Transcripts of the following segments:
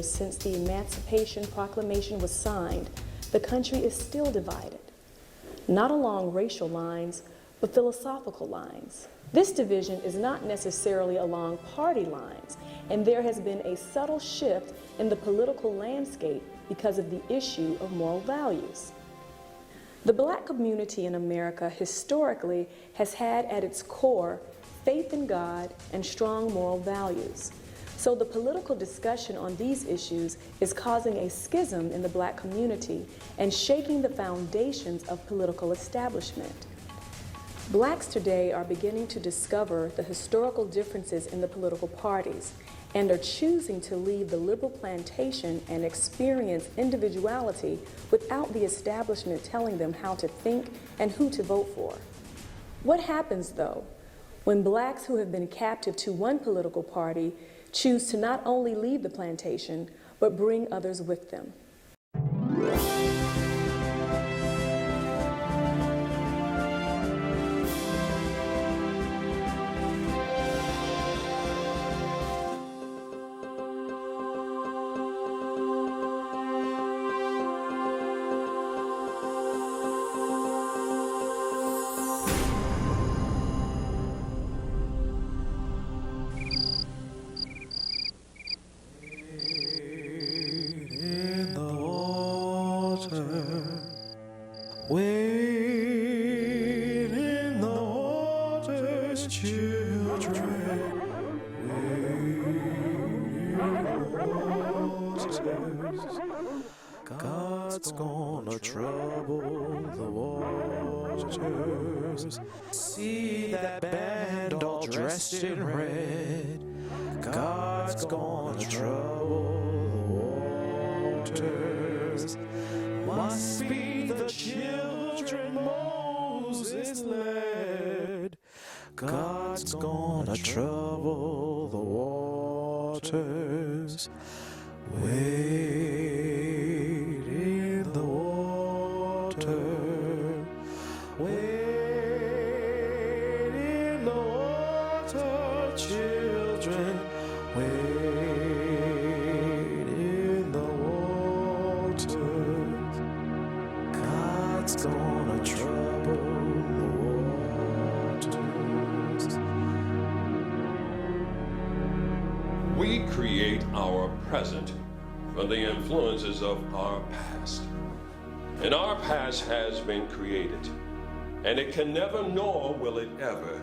years since the Emancipation Proclamation was signed, the country is still divided, not along racial lines, but philosophical lines. This division is not necessarily along party lines, and there has been a subtle shift in the political landscape because of the issue of moral values. The Black community in America historically has had at its core faith in God and strong moral values. So the political discussion on these issues is causing a schism in the Black community and shaking the foundations of political establishment. Blacks today are beginning to discover the historical differences in the political parties and are choosing to leave the liberal plantation and experience individuality without the establishment telling them how to think and who to vote for. What happens, though, when Blacks who have been captive to one political party choose to not only leave the plantation, but bring others with them? Wade in the waters, children. God's gonna trouble the waters. See that band all dressed in red. God's gonna trouble the waters. Must be the children Moses led. God's gonna trouble the waters. Wade in the water. Wade in the water, children. Wade in the water. God's gonna trouble the waters. We create our present from the influences of our past. And our past has been created, and it can never, nor will it ever,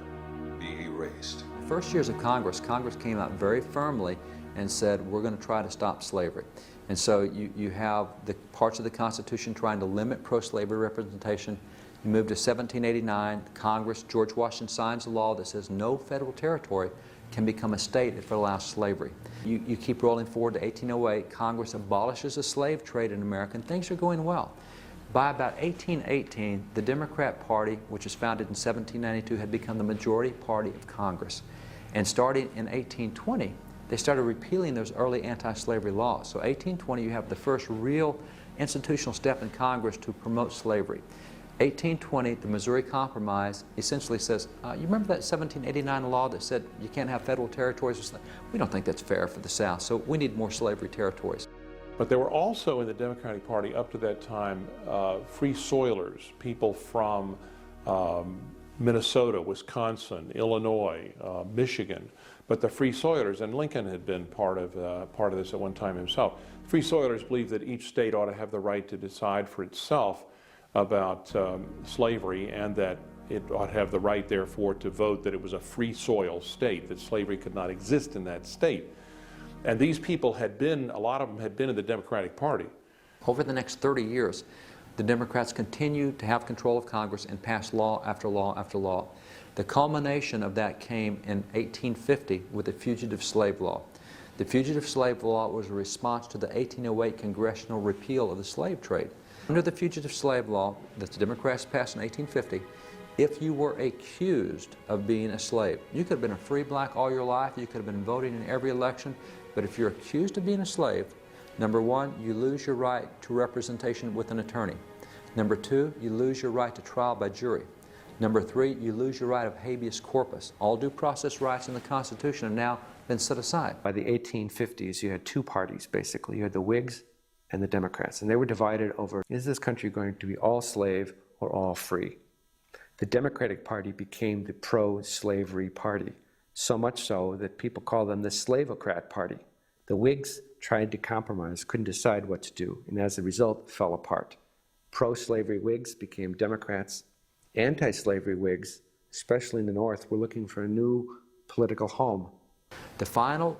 be erased. First years of Congress came out very firmly and said, we're going to try to stop slavery. And so you have the parts of the Constitution trying to limit pro-slavery representation. You move to 1789, Congress, George Washington signs a law that says no federal territory can become a state if it allows slavery. You keep rolling forward to 1808, Congress abolishes the slave trade in America, and things are going well. By about 1818, the Democrat Party, which was founded in 1792, had become the majority party of Congress. And starting in 1820, they started repealing those early anti-slavery laws. So 1820, you have the first real institutional step in Congress to promote slavery. 1820, the Missouri Compromise essentially says, you remember that 1789 law that said you can't have federal territories? We don't think that's fair for the South, so we need more slavery territories. But there were also in the Democratic Party up to that time free soilers, people from Minnesota, Wisconsin, Illinois, Michigan. But the free soilers, and Lincoln had been part of this at one time himself, free soilers believed that each state ought to have the right to decide for itself about slavery, and that it ought to have the right, therefore, to vote that it was a free soil state, that slavery could not exist in that state. And these people had been, a lot of them had been in the Democratic Party. Over the next 30 years, the Democrats continued to have control of Congress and pass law after law after law. The culmination of that came in 1850 with the Fugitive Slave Law. The Fugitive Slave Law was a response to the 1808 congressional repeal of the slave trade. Under the Fugitive Slave Law that the Democrats passed in 1850, if you were accused of being a slave, you could have been a free black all your life, you could have been voting in every election, but if you're accused of being a slave, number one, you lose your right to representation with an attorney. Number two, you lose your right to trial by jury. Number three, you lose your right of habeas corpus. All due process rights in the Constitution are now been set aside. By the 1850s, you had two parties, basically. You had the Whigs and the Democrats, and they were divided over, is this country going to be all slave or all free? The Democratic Party became the pro-slavery party, so much so that people call them the Slavocrat Party. The Whigs tried to compromise, couldn't decide what to do, and as a result, fell apart. Pro-slavery Whigs became Democrats. Anti-slavery Whigs, especially in the North, were looking for a new political home. The final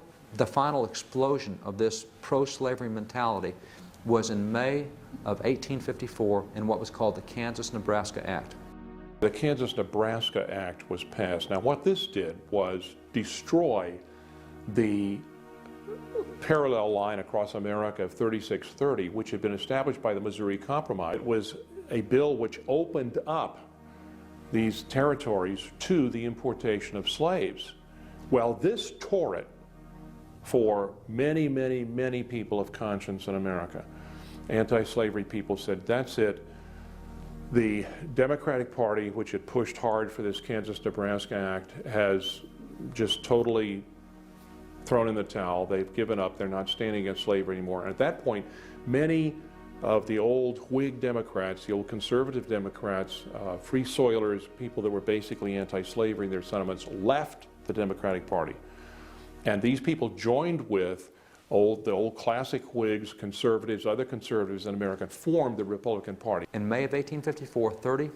explosion of this pro-slavery mentality was in May of 1854 in what was called the Kansas-Nebraska Act. The Kansas-Nebraska Act was passed. Now, what this did was destroy the parallel line across America of 3630, which had been established by the Missouri Compromise. It was a bill which opened up these territories to the importation of slaves. Well, this tore it for many, many, many people of conscience in America. Anti-slavery people said, that's it. The Democratic Party, which had pushed hard for this Kansas-Nebraska Act, has just totally thrown in the towel. They've given up. They're not standing against slavery anymore. And at that point, many of the old Whig Democrats, the old conservative Democrats, free soilers, people that were basically anti-slavery in their sentiments, left the Democratic Party. And these people joined with the old classic Whigs, conservatives, other conservatives in America, formed the Republican Party. In May of 1854, 30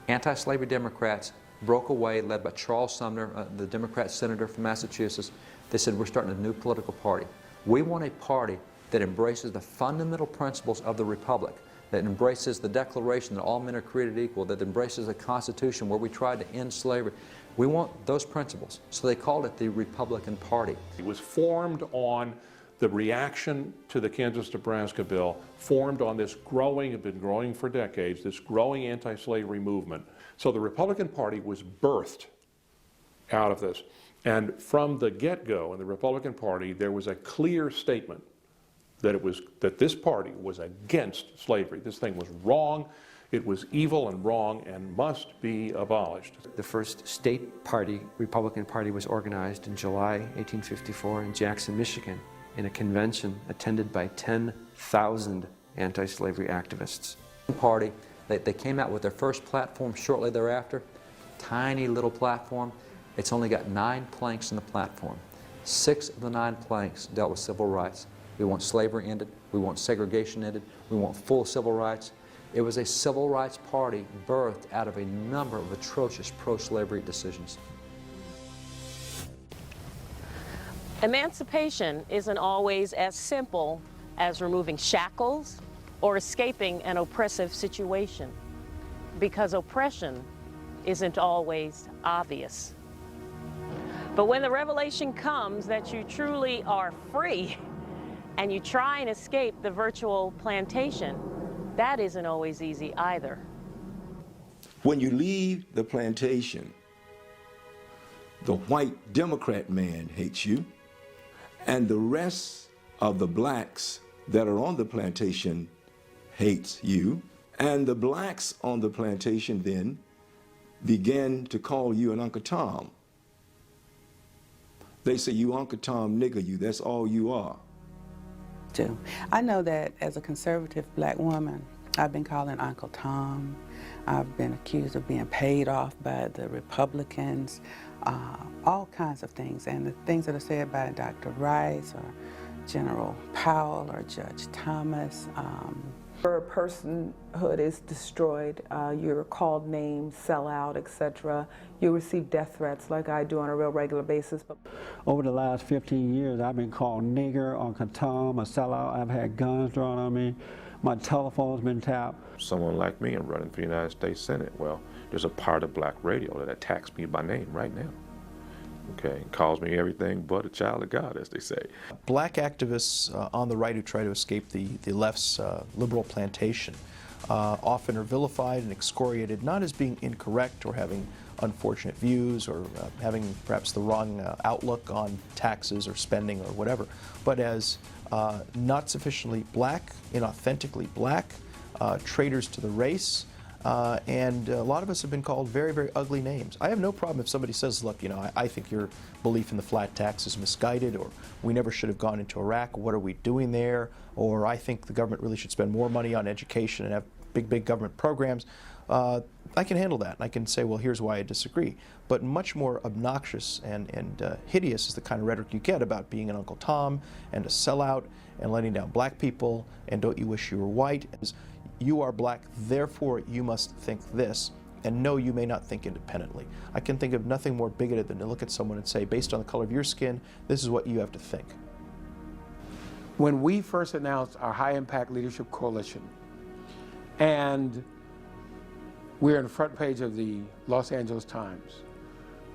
anti-slavery Democrats broke away, led by Charles Sumner, the Democrat senator from Massachusetts. They said, we're starting a new political party. We want a party that embraces the fundamental principles of the Republic, that embraces the Declaration that all men are created equal, that embraces a Constitution where we tried to end slavery. We want those principles. So they called it the Republican Party. It was formed on the reaction to the Kansas-Nebraska bill, formed on this growing, had been growing for decades, this growing anti-slavery movement. So the Republican Party was birthed out of this. And from the get-go in the Republican Party, there was a clear statement that this party was against slavery. This thing was wrong, it was evil and wrong, and must be abolished. The first state party, Republican Party, was organized in July 1854 in Jackson, Michigan, in a convention attended by 10,000 anti-slavery activists. Party, they came out with their first platform shortly thereafter, tiny little platform. It's only got 9 planks in the platform. 6 of the 9 planks dealt with civil rights. We want slavery ended, we want segregation ended, we want full civil rights. It was a civil rights party birthed out of a number of atrocious pro-slavery decisions. Emancipation isn't always as simple as removing shackles or escaping an oppressive situation, because oppression isn't always obvious. But when the revelation comes that you truly are free and you try and escape the virtual plantation, that isn't always easy either. When you leave the plantation, the white Democrat man hates you, and the rest of the blacks that are on the plantation hates you, and the blacks on the plantation then began to call you an Uncle Tom. They say, you Uncle Tom nigger, you, that's all you are. I know that as a conservative black woman, I've been called an Uncle Tom. I've been accused of being paid off by the Republicans, all kinds of things. And the things that are said by Dr. Rice or General Powell or Judge Thomas. Your personhood is destroyed. You're called names, sellout, etc. You receive death threats like I do on a real regular basis. Over the last 15 years, I've been called nigger, Uncle Tom, a sellout. I've had guns drawn on me. My telephone's been tapped. Someone like me and running for the United States Senate, well, there's a part of black radio that attacks me by name right now. Okay, calls me everything but a child of God, as they say. Black activists on the right who try to escape the left's liberal plantation often are vilified and excoriated, not as being incorrect or having unfortunate views or having perhaps the wrong outlook on taxes or spending or whatever, but as not sufficiently black, inauthentically black, traitors to the race, and a lot of us have been called very, very ugly names. I have no problem if somebody says, look, you know, I think your belief in the flat tax is misguided, or we never should have gone into Iraq, what are we doing there, or I think the government really should spend more money on education and have big, big government programs. I can handle that. I can say, well, here's why I disagree. But much more obnoxious and hideous is the kind of rhetoric you get about being an Uncle Tom and a sellout and letting down black people, and don't you wish you were white? You are black, therefore you must think this, and no, you may not think independently. I can think of nothing more bigoted than to look at someone and say, based on the color of your skin, this is what you have to think. When we first announced our High Impact Leadership Coalition, and we're on the front page of the Los Angeles Times,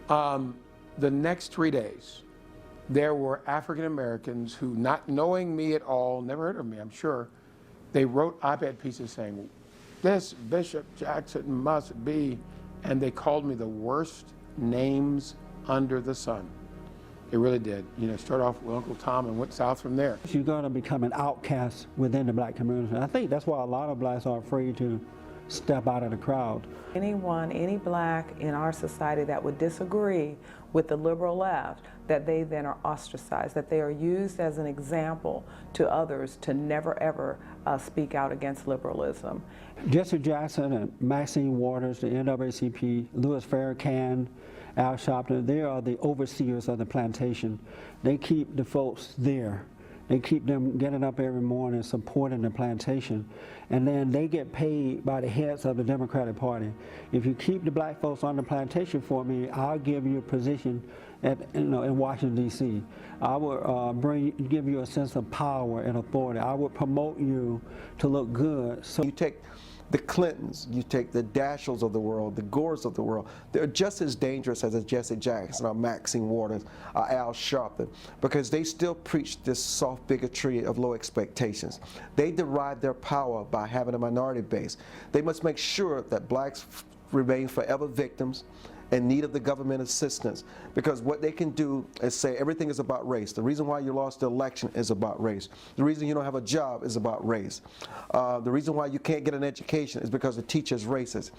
the next 3 days, there were African Americans who, not knowing me at all, never heard of me, I'm sure, they wrote op-ed pieces saying, this Bishop Jackson must be, and they called me the worst names under the sun. It really did. You know, start off with Uncle Tom and went south from there. You're going to become an outcast within the black community. I think that's why a lot of blacks are afraid to step out of the crowd. Anyone, any black in our society that would disagree with the liberal left, that they then are ostracized, that they are used as an example to others to never ever speak out against liberalism. Jesse Jackson and Maxine Waters, the NAACP, Louis Farrakhan, Al Sharpton, they are the overseers of the plantation. They keep the folks there. They keep them getting up every morning supporting the plantation, and then they get paid by the heads of the Democratic Party. If you keep the black folks on the plantation for me, I'll give you a position at, in Washington, D.C. I would give you a sense of power and authority. I would promote you to look good. So you take the Clintons, you take the Dashells of the world, the Gores of the world, they're just as dangerous as a Jesse Jackson or Maxine Waters or Al Sharpton, because they still preach this soft bigotry of low expectations. They derive their power by having a minority base. They must make sure that blacks remain forever victims in need of the government assistance, because what they can do is say everything is about race. The reason why you lost the election is about race. The reason you don't have a job is about race. The reason why you can't get an education is because the teacher's racist.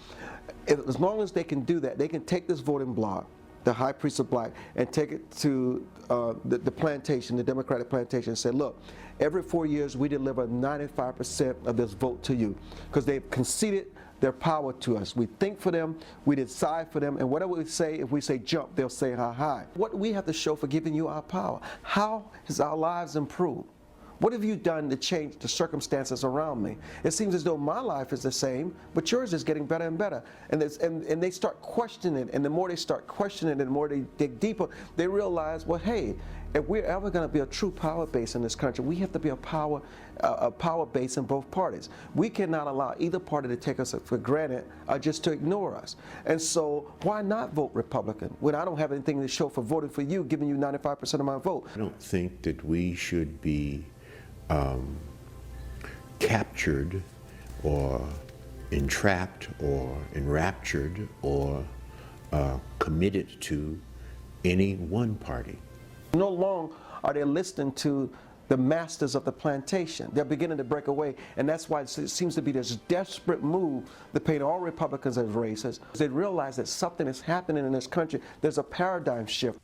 As long as they can do that, they can take this voting bloc, the high priest of black, and take it to the plantation, the Democratic plantation, and say, look, every 4 years we deliver 95% of this vote to you, because they've conceded their power to us. We think for them, we decide for them, and whatever we say, if we say jump, they'll say how high. What do we have to show for giving you our power? How has our lives improved? What have you done to change the circumstances around me? It seems as though my life is the same, but yours is getting better and better. And they start questioning it, and the more they start questioning it, and the more they dig deeper, they realize, well, hey, if we're ever going to be a true power base in this country, we have to be a power base in both parties. We cannot allow either party to take us for granted or just to ignore us. And so why not vote Republican when I don't have anything to show for voting for you, giving you 95% of my vote? I don't think that we should be captured or entrapped or enraptured or committed to any one party. No longer are they listening to the masters of the plantation. They're beginning to break away, and that's why it seems to be this desperate move to paint all Republicans as racist. They realize that something is happening in this country. There's a paradigm shift.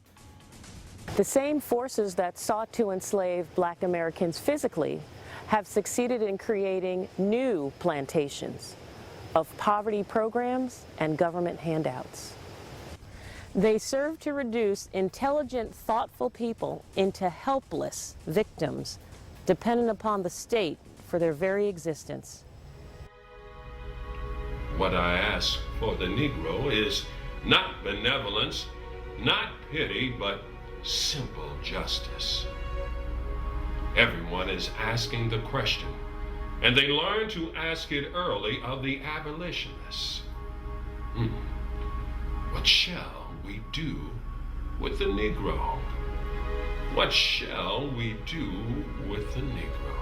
The same forces that sought to enslave black Americans physically have succeeded in creating new plantations of poverty programs and government handouts. They serve to reduce intelligent, thoughtful people into helpless victims, dependent upon the state for their very existence. What I ask for the Negro is not benevolence, not pity, but simple justice. Everyone is asking the question, and they learn to ask it early of the abolitionists. What shall we do with the Negro? What shall we do with the Negro?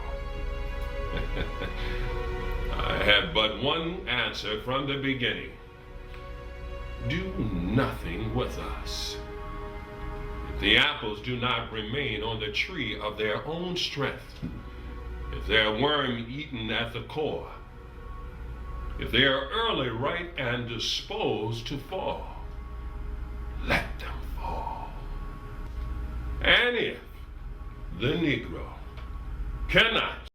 I had but one answer from the beginning. Do nothing with us. If the apples do not remain on the tree of their own strength, if they're worm-eaten at the core, If they are early, right, and disposed to fall, let them fall. And if the Negro cannot